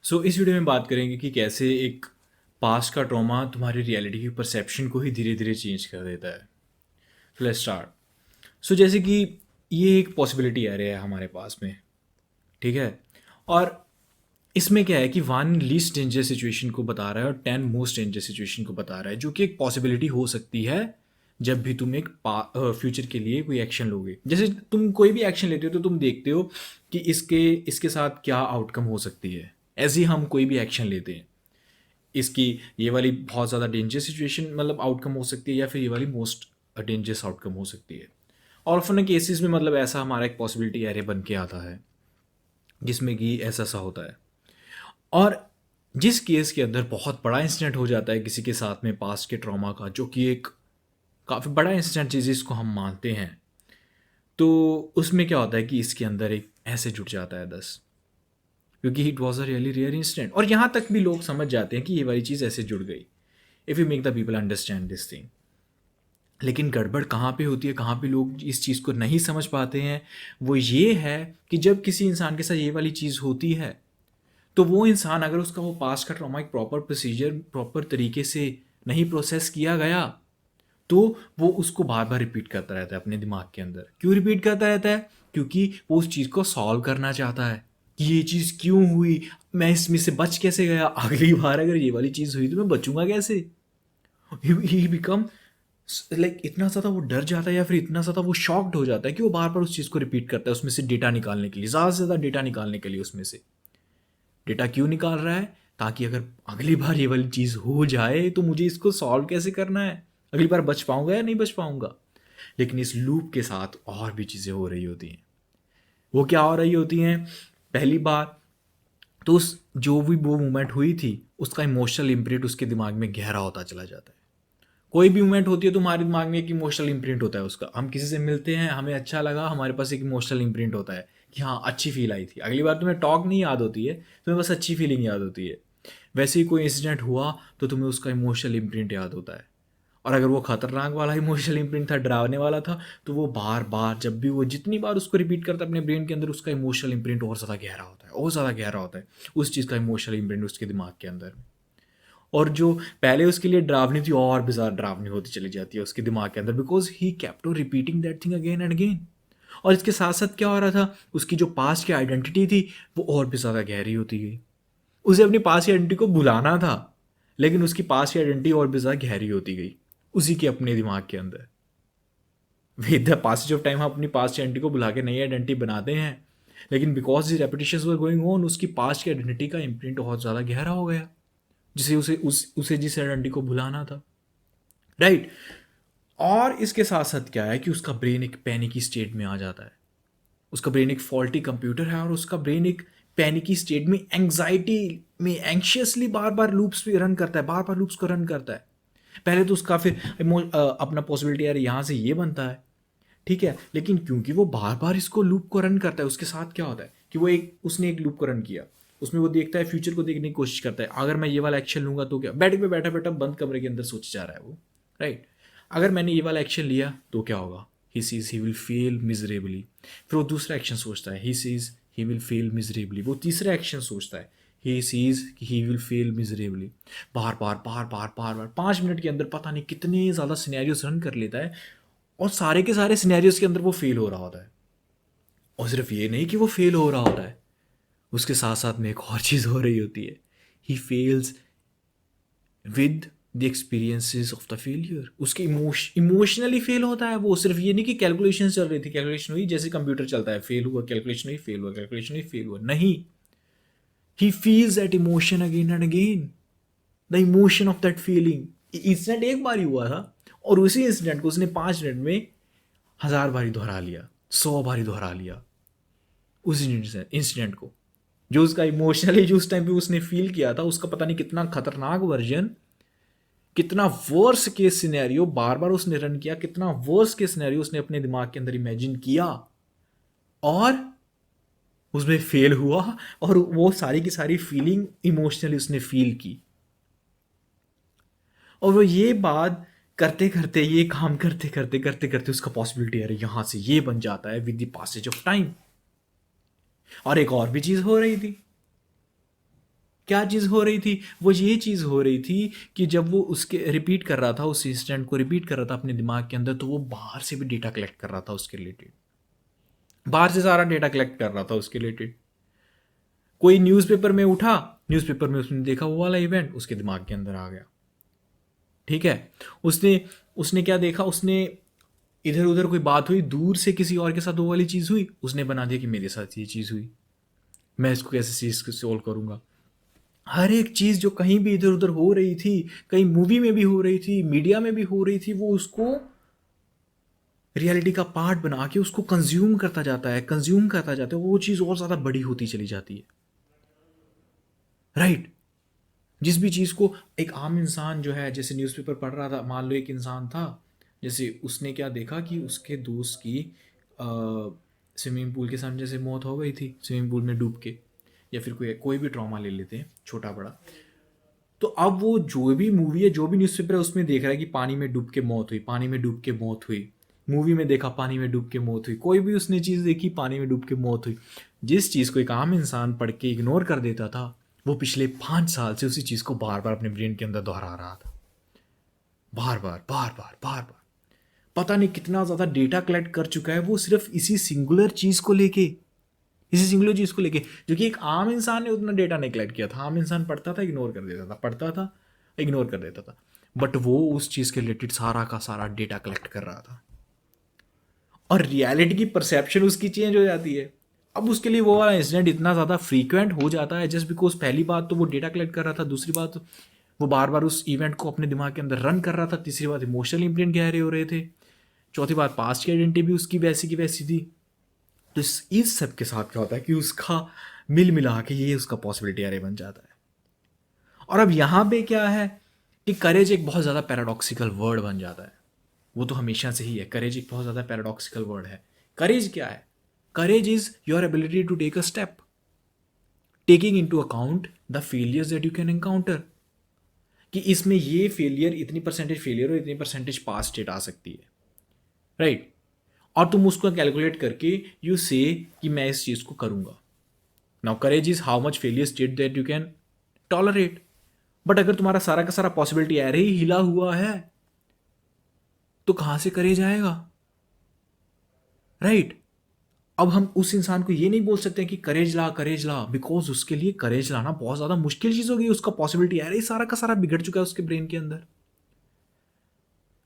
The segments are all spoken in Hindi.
इस वीडियो में बात करेंगे कि कैसे एक पास्ट का ट्रॉमा तुम्हारी रियलिटी की परसेप्शन को ही धीरे धीरे चेंज कर देता है। Let's start. जैसे कि ये एक पॉसिबिलिटी आ रही है हमारे पास में, ठीक है। और इसमें क्या है कि वन लीस्ट डेंजर सिचुएशन को बता रहा है और 10 मोस्ट डेंजर सिचुएशन को बता रहा है, जो कि एक पॉसिबिलिटी हो सकती है जब भी तुम एक फ्यूचर के लिए कोई एक्शन लोगे। जैसे तुम कोई भी एक्शन लेते हो तो तुम देखते हो कि इसके इसके साथ क्या आउटकम हो सकती है। ऐसे ही हम कोई भी एक्शन लेते हैं, इसकी ये वाली बहुत ज़्यादा डेंजर सिचुएशन मतलब आउटकम हो सकती है, या फिर ये वाली मोस्ट डेंजरस आउटकम हो सकती है। और ऑफन केसेस में मतलब ऐसा हमारा एक पॉसिबिलिटी एरे बन के आता है जिसमें कि ऐसा सा होता है। और जिस केस के अंदर बहुत बड़ा इंसिडेंट हो जाता है किसी के साथ में पास्ट के ट्रॉमा का, जो कि एक काफ़ी बड़ा इंसिडेंट जिसको हम मानते हैं, तो उसमें क्या होता है कि इसके अंदर एक ऐसे जुड़ जाता है 10, क्योंकि it was a really rare incident. और यहाँ तक भी लोग समझ जाते हैं कि ये वाली चीज़ ऐसे जुड़ गई, if you make the people understand this thing. लेकिन गड़बड़ कहाँ पे होती है, कहाँ पे लोग इस चीज़ को नहीं समझ पाते हैं, वो ये है कि जब किसी इंसान के साथ ये वाली चीज़ होती है, तो वो इंसान अगर उसका वो पास्ट का ट्रॉमा एक प्रॉपर प्रोसीजर प्रॉपर तरीके से नहीं प्रोसेस किया गया, तो वो उसको बार बार रिपीट करता रहता है अपने दिमाग के अंदर। क्यों रिपीट करता रहता है? क्योंकि वो उस चीज़ को सॉल्व करना चाहता है कि ये चीज़ क्यों हुई, मैं इसमें से बच कैसे गया, अगली बार अगर ये वाली चीज़ हुई तो मैं बचूंगा कैसे। ही बिकम लाइक इतना ज़्यादा वो डर जाता है या फिर इतना ज़्यादा वो शॉक्ड हो जाता है कि वो बार बार उस चीज़ को रिपीट करता है, उसमें से डेटा निकालने के लिए, ज़्यादा से ज़्यादा डेटा निकालने के लिए। उसमें से डेटा क्यों निकाल रहा है? ताकि अगर अगली बार ये वाली चीज़ हो जाए तो मुझे इसको सॉल्व कैसे करना है, अगली बार बच पाऊंगा या नहीं बच पाऊंगा। लेकिन इस लूप के साथ और भी चीज़ें हो रही होती हैं। वो क्या हो रही होती हैं? पहली बार तो उस जो भी वो मूवमेंट हुई थी उसका इमोशनल इम्प्रिंट उसके दिमाग में गहरा होता चला जाता है। कोई भी मूवमेंट होती है तो हमारे दिमाग में एक इमोशनल इम्प्रिंट होता है उसका। हम किसी से मिलते हैं, हमें अच्छा लगा, हमारे पास एक इमोशनल इम्प्रिंट होता है कि हाँ अच्छी फील आई थी। अगली बार तुम्हें टॉक नहीं याद होती है, तुम्हें बस अच्छी फीलिंग याद होती है। वैसे ही कोई इंसिडेंट हुआ तो तुम्हें उसका इमोशनल इम्प्रिंट याद होता है। और अगर वो खतरनाक वाला इमोशनल इम्प्रिंट था, डरावने वाला था, तो वो बार बार जब भी वो जितनी बार उसको रिपीट करता है अपने ब्रेन के अंदर, उसका इमोशनल इम्प्रिंट और ज़्यादा गहरा होता है, और ज़्यादा गहरा होता है उस चीज़ का इमोशनल इम्प्रिंट उसके दिमाग के अंदर। और जो पहले उसके लिए डरावनी थी और भी ज़्यादा डरावनी होती चली जाती है उसके दिमाग के अंदर, because he kept on repeating that thing again and again. और इसके साथ साथ क्या हो रहा था, उसकी जो पास्ट की आइडेंटिटी थी वो और भी ज़्यादा गहरी होती गई। उसे अपनी पास्ट की आइडेंटिटी को भुलाना था, लेकिन उसकी पास्ट की आइडेंटिटी और भी ज़्यादा गहरी होती गई उसी के अपने दिमाग के अंदर। With the passage of time हम अपनी पास्ट आइडेंटिटी को भुला के नई आइडेंटिटी बनाते हैं, लेकिन because the repetitions were going on, उसकी पास्ट की आइडेंटिटी का इम्प्रिंट बहुत ज़्यादा गहरा हो गया, जिसे उसे जिस आइडेंटिटी को भुलाना था, राइट। और इसके साथ साथ क्या है कि उसका ब्रेन एक पैनिकी स्टेट में आ जाता है। उसका ब्रेन एक फॉल्टी कंप्यूटर है और उसका ब्रेन एक पैनिकी स्टेट में, एंग्जाइटी में, एंशियसली बार बार लूप्स पे रन करता है, बार बार लूप्स को रन करता है। पहले तो उसका फिर अपना पॉसिबिलिटी यार यहाँ से ये बनता है, ठीक है। लेकिन क्योंकि वो बार बार इसको लूप को रन करता है, उसके साथ क्या होता है कि वो एक उसने एक लूप को रन किया, उसमें वो देखता है, फ्यूचर को देखने की कोशिश करता है, अगर मैं ये वाला एक्शन लूंगा तो क्या, बैठे पे बैठा बैठा बंद कमरे के अंदर सोच जा रहा है वो, राइट। अगर मैंने ये वाला एक्शन लिया तो क्या होगा, he sees he will fail miserably. फिर वो दूसरा एक्शन सोचता है, he sees he will fail miserably. वो तीसरा एक्शन सोचता है, he sees he will fail miserably. Bar bar bar bar bar bar 5 minute के अंदर पता नहीं कितने ज़्यादा सिनेरियोस रन कर लेता है, और सारे के सारे सिनेरियोस के अंदर वो फेल हो रहा होता है। और सिर्फ ये नहीं कि वो फेल हो रहा होता है, उसके साथ साथ में एक और चीज़ हो रही होती है, he fails with the experiences of the failure. उसके इमोशनली फेल होता है वो। सिर्फ ये नहीं कि कैलकुलेशन चल रही थी, कैलकुलेशन हुई, जैसे कंप्यूटर चलता है, फेल हुआ, कैलकुलेशन हुई, फेल हुआ, कैलकुलेशन हुई, फेल हुआ, नहीं, ही feels that emotion again and again, the emotion of that feeling. Incident एक बार ही हुआ था और उसी इंसिडेंट को उसने 5 मिनट में 1000 बारी दोहरा लिया, 100 बारी दोहरा लिया उस इंसिडेंट को, जो उसका इमोशनली जो उस टाइम पे उसने फील किया था, उसका पता नहीं कितना खतरनाक वर्जन, कितना वर्स केस सिनेरियो बार बार उसने रन किया, कितना वर्स केस सिनेरियो उसने अपने दिमाग के अंदर इमेजिन किया, और उसमें फेल हुआ, और वो सारी की सारी फीलिंग इमोशनली उसने फील की। और वो ये बात करते करते, ये काम करते करते करते करते उसका पॉसिबिलिटी है यहां से ये बन जाता है with the passage of time. और एक और भी चीज हो रही थी, क्या चीज़ हो रही थी? वो ये चीज़ हो रही थी कि जब वो उसके रिपीट कर रहा था, उस इंसिडेंट को रिपीट कर रहा था अपने दिमाग के अंदर, तो वो बाहर से भी डेटा कलेक्ट कर रहा था उसके रिलेटेड। बाहर से सारा डेटा कलेक्ट कर रहा था उसके रिलेटेड। कोई न्यूज़पेपर में उठा, न्यूज़पेपर में उसने देखा वो वाला इवेंट उसके दिमाग के अंदर आ गया। ठीक है। उसने उसने क्या देखा, उसने इधर उधर कोई बात हुई, दूर से किसी और के साथ वो वाली चीज़ हुई, उसने बना दिया कि मेरे साथ ये चीज़ हुई, मैं इसको कैसे चीज़ को सोल्व करूँगा। हर एक चीज़ जो कहीं भी इधर उधर हो रही थी, कहीं मूवी में भी हो रही थी, मीडिया में भी हो रही थी, वो उसको रियलिटी का पार्ट बना के उसको कंज्यूम करता जाता है, कंज्यूम करता जाता है, वो चीज़ और ज़्यादा बड़ी होती चली जाती है। राइट। जिस भी चीज़ को एक आम इंसान जो है, जैसे न्यूज़पेपर पढ़ रहा था, मान लो एक इंसान था, जैसे उसने क्या देखा कि उसके दोस्त की स्विमिंग पूल के सामने जैसे मौत हो गई थी, स्विमिंग पूल में डूब के, या फिर कोई कोई भी ट्रॉमा ले लेते हैं छोटा बड़ा। तो अब वो जो भी मूवी है, जो भी न्यूज़पेपर है, उसमें देख रहा है कि पानी में डूब के मौत हुई, पानी में डूब के मौत हुई। मूवी में देखा पानी में डूब के मौत हुई, कोई भी उसने चीज़ देखी पानी में डूब के मौत हुई। जिस चीज़ को एक आम इंसान पढ़ के इग्नोर कर देता था, वो पिछले 5 साल से उसी चीज़ को बार बार अपने ब्रेन के अंदर दोहरा रहा था, बार बार बार बार बार बार। पता नहीं कितना ज़्यादा डेटा कलेक्ट कर चुका है वो, सिर्फ इसी सिंगुलर चीज़ को लेके, इसी सिंगुलर चीज़ को लेके, जो कि एक आम इंसान ने उतना डेटा नहीं कलेक्ट किया था। आम इंसान पढ़ता था, इग्नोर कर देता था, पढ़ता था, इग्नोर कर देता था, बट वो उस चीज़ के रिलेटेड सारा का सारा डेटा कलेक्ट कर रहा था, और रियलिटी की परसेप्शन उसकी चेंज हो जाती है। अब उसके लिए वो वाला इंसिडेंट इतना ज़्यादा फ्रीक्वेंट हो जाता है, जस्ट बिकॉज पहली बात तो वो डेटा कलेक्ट कर रहा था, दूसरी बात वो बार बार उस इवेंट को अपने दिमाग के अंदर रन कर रहा था, तीसरी बात इमोशनल इम्प्रिंट गहरे हो रहे थे, चौथी बात पास्ट की आइडेंटिटी भी उसकी वैसी की वैसी थी। तो इस सब के साथ क्या होता है कि उसका मिल मिला के ये उसका पॉसिबिलिटी एरे बन जाता है। और अब यहाँ पे क्या है कि करेज एक बहुत ज़्यादा पैराडॉक्सिकल वर्ड बन जाता है। वो तो हमेशा से ही है, करेज एक बहुत ज़्यादा पैराडॉक्सिकल वर्ड है। करेज क्या है? Courage is your ability to take a step, taking in to account the failures that you can encounter, कि इसमें ये फेलियर, इतनी परसेंटेज फेलियर और इतनी परसेंटेज पास स्टेट आ सकती है। राइट। और तुम उसको कैलकुलेट करके यू से कि मैं इस चीज़ को करूँगा। Now courage is how much failure state that you can tolerate. But अगर तुम्हारा सारा का सारा पॉसिबिलिटी एरे ही हिला हुआ है, तो कहाँ से करेज आएगा? राइट। अब हम उस इंसान को ये नहीं बोल सकते कि करेज ला, बिकॉज उसके लिए करेज लाना बहुत ज़्यादा मुश्किल चीज़ होगी। उसका पॉसिबिलिटी एरे ही सारा का सारा बिगड़ चुका है उसके ब्रेन के अंदर,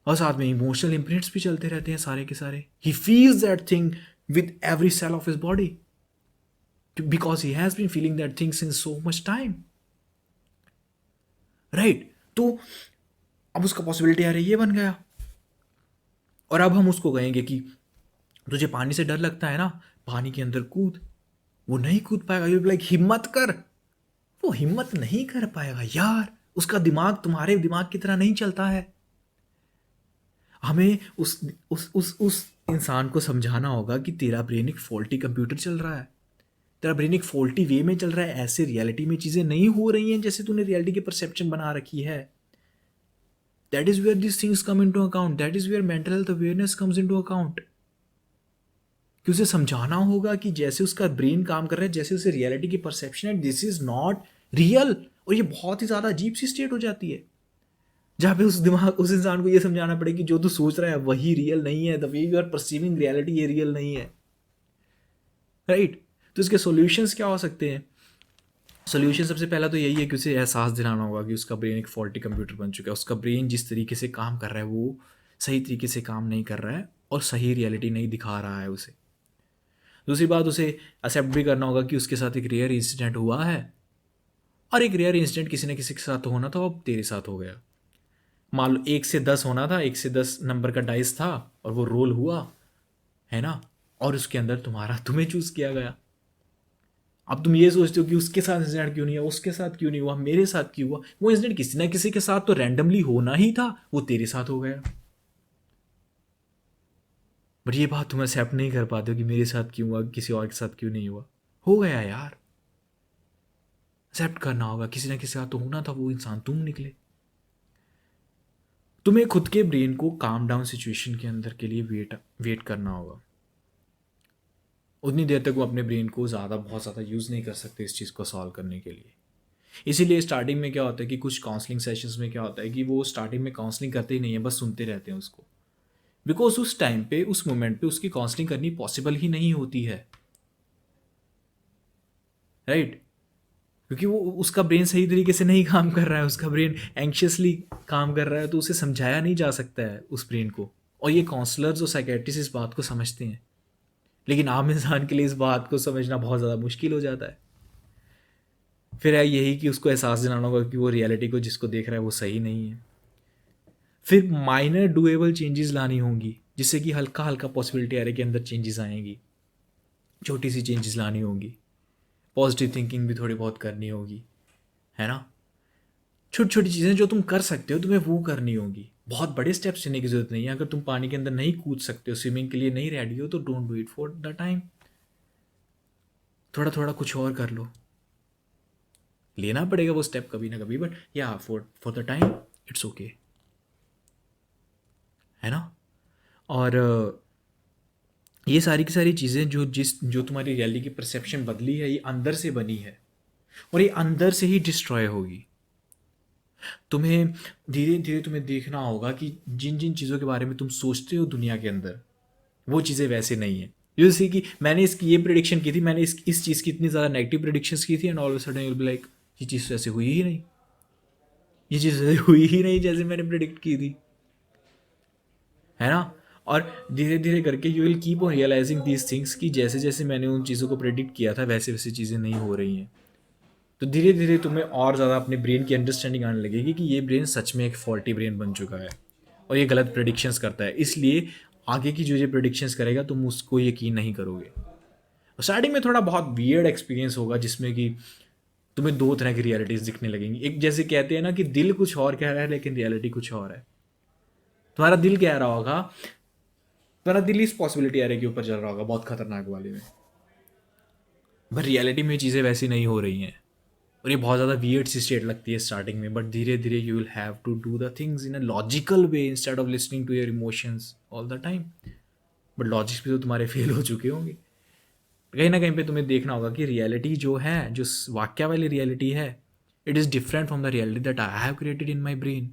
और साथ में इमोशनल इम्प्रिंट्स भी चलते रहते हैं सारे के सारे। He feels that thing with every cell of his body, because he has been feeling that thing since so much time. Right. तो अब उसका पॉसिबिलिटी एरे ये बन गया, और अब हम उसको कहेंगे कि तुझे पानी से डर लगता है ना, पानी के अंदर कूद। वो नहीं कूद पाएगा। यू लाइक हिम्मत कर, वो हिम्मत नहीं कर पाएगा यार। उसका दिमाग तुम्हारे दिमाग की तरह नहीं चलता है। हमें उस इंसान को समझाना होगा कि तेरा ब्रेन एक फॉल्टी कंप्यूटर चल रहा है, तेरा ब्रेन एक फॉल्टी वे में चल रहा है, ऐसे रियलिटी में चीज़ें नहीं हो रही हैं जैसे तूने रियलिटी की परसेप्शन बना रखी है। That is where this things come into account, that is where mental health awareness comes into account. कि उसे समझाना होगा कि जैसे उसका ब्रेन काम कर रहा है, जैसे उसे रियलिटी की परसेप्शन है, दिस इज नॉट रियल। और ये बहुत ही ज़्यादा अजीब सी स्टेट हो जाती है, जहाँ पे उस इंसान को ये समझाना पड़े कि जो तू सोच रहा है वही रियल नहीं है, the way you are perceiving reality ये रियल नहीं है। राइट। तो इसके सॉल्यूशंस क्या हो सकते हैं? सोल्यूशन सबसे पहला तो यही है कि उसे एहसास दिलाना होगा कि उसका ब्रेन एक फॉल्टी कंप्यूटर बन चुका है। उसका ब्रेन जिस तरीके से काम कर रहा है वो सही तरीके से काम नहीं कर रहा है, और सही रियलिटी नहीं दिखा रहा है उसे। दूसरी बात, उसे एक्सेप्ट भी करना होगा कि उसके साथ एक रेयर इंसिडेंट हुआ है, और एक रेयर इंसिडेंट किसी न किसी के साथ तो होना था, अब तेरे साथ हो गया। मान लो 1 से 10 होना था, 1 से 10 नंबर का डाइस था, और वो रोल हुआ, है ना, और उसके अंदर तुम्हें चूज किया गया। अब तुम ये सोचते हो कि उसके साथ इंसिडेंट क्यों नहीं हुआ, उसके साथ क्यों नहीं हुआ, मेरे साथ क्यों हुआ? वो इंसिडेंट किसी ना किसी के साथ तो रैंडमली होना ही था, वो तेरे साथ हो गया। बट ये बात तुम एक्सेप्ट नहीं कर पाते हो कि मेरे साथ क्यों हुआ, किसी और के साथ क्यों नहीं हुआ। हो गया यार, एक्सेप्ट करना होगा, किसी ना किसी का तो होना था, वो इंसान तुम निकले। तुम्हें खुद के ब्रेन को काम डाउन सिचुएशन के अंदर के लिए वेट करना होगा। उतनी देर तक वो अपने ब्रेन को बहुत ज़्यादा यूज़ नहीं कर सकते इस चीज़ को सॉल्व करने के लिए। इसीलिए स्टार्टिंग में क्या होता है कि कुछ काउंसलिंग सेशंस में क्या होता है कि वो स्टार्टिंग में काउंसलिंग करते ही नहीं है, बस सुनते रहते हैं उसको, बिकॉज उस टाइम पे उस मोमेंट पे उसकी काउंसलिंग करनी पॉसिबल ही नहीं होती है, राइट? क्योंकि वो उसका ब्रेन सही तरीके से नहीं काम कर रहा है, उसका ब्रेन एंक्शियसली काम कर रहा है, तो उसे समझाया नहीं जा सकता है उस ब्रेन को। और ये काउंसलर्स और साइकेट्रिस्ट इस बात को समझते हैं, लेकिन आम इंसान के लिए इस बात को समझना बहुत ज़्यादा मुश्किल हो जाता है। फिर है यही कि उसको एहसास दिलाना होगा कि वो रियलिटी को जिसको देख रहा है वो सही नहीं है। फिर माइनर डुएबल चेंजेस लानी होंगी, जिससे कि हल्का हल्का पॉसिबिलिटी आ रही के अंदर चेंजेस आएंगी, छोटी सी चेंजेस लानी होंगी, पॉजिटिव थिंकिंग भी थोड़ी बहुत करनी होगी, है ना? छोटी छोटी चीज़ें जो तुम कर सकते हो तुम्हें वो करनी होगी, बहुत बड़े स्टेप्स लेने की ज़रूरत नहीं है। अगर तुम पानी के अंदर नहीं कूद सकते हो, स्विमिंग के लिए नहीं रेडी हो, तो don't do it for the time, थोड़ा थोड़ा कुछ और कर लो। लेना पड़ेगा वो स्टेप कभी ना कभी, बट या for for the time it's okay, है ना? और ये सारी की सारी चीज़ें जो तुम्हारी रियलिटी की परसेप्शन बदली है, ये अंदर से बनी है और ये अंदर से ही डिस्ट्रॉय होगी। तुम्हें धीरे धीरे तुम्हें देखना होगा कि जिन जिन चीज़ों के बारे में तुम सोचते हो दुनिया के अंदर, वो चीज़ें वैसे नहीं है। जैसे कि मैंने इसकी ये प्रिडिक्शन की थी, मैंने इस चीज़ की इतनी ज़्यादा नेगेटिव प्रिडिक्शंस की थी, and all of sudden you be like ये चीज़ तो ऐसे हुई ही नहीं, ये चीज़ ऐसे हुई ही नहीं जैसे मैंने प्रिडिक्ट की थी, है ना? और धीरे धीरे करके you will keep on realising these things कि जैसे जैसे मैंने उन चीज़ों को प्रेडिक्ट किया था वैसे वैसे चीज़ें नहीं हो रही हैं। तो धीरे धीरे तुम्हें और ज़्यादा अपने ब्रेन की अंडरस्टैंडिंग आने लगेगी कि ये ब्रेन सच में एक फॉल्टी ब्रेन बन चुका है और ये गलत प्रेडिक्शंस करता है, इसलिए आगे की जो ये प्रेडिक्शंस करेगा तुम उसको यकीन नहीं करोगे। स्टार्टिंग में थोड़ा बहुत वियर्ड एक्सपीरियंस होगा जिसमें कि तुम्हें दो तरह की रियलिटीज़ दिखने लगेंगी। एक जैसे कहते हैं ना कि दिल कुछ और कह रहा है लेकिन रियलिटी कुछ और है। तुम्हारा दिल कह रहा होगा, तुम्हारा दिल इस पॉसिबिलिटी एरिया के ऊपर चल रहा होगा बहुत खतरनाक वाले में, पर रियलिटी में चीज़ें वैसी नहीं हो रही हैं। और ये बहुत ज़्यादा वियर्ड सी स्टेट लगती है स्टार्टिंग में, बट धीरे धीरे you will have to do the things in a logical way instead of listening to your emotions all the time. But logics भी तो तुम्हारे फेल हो चुके होंगे। कहीं ना कहीं पे तुम्हें देखना होगा कि रियलिटी जो है, जो वाक्या वाली रियलिटी है, it is different from the reality that I have created in my brain.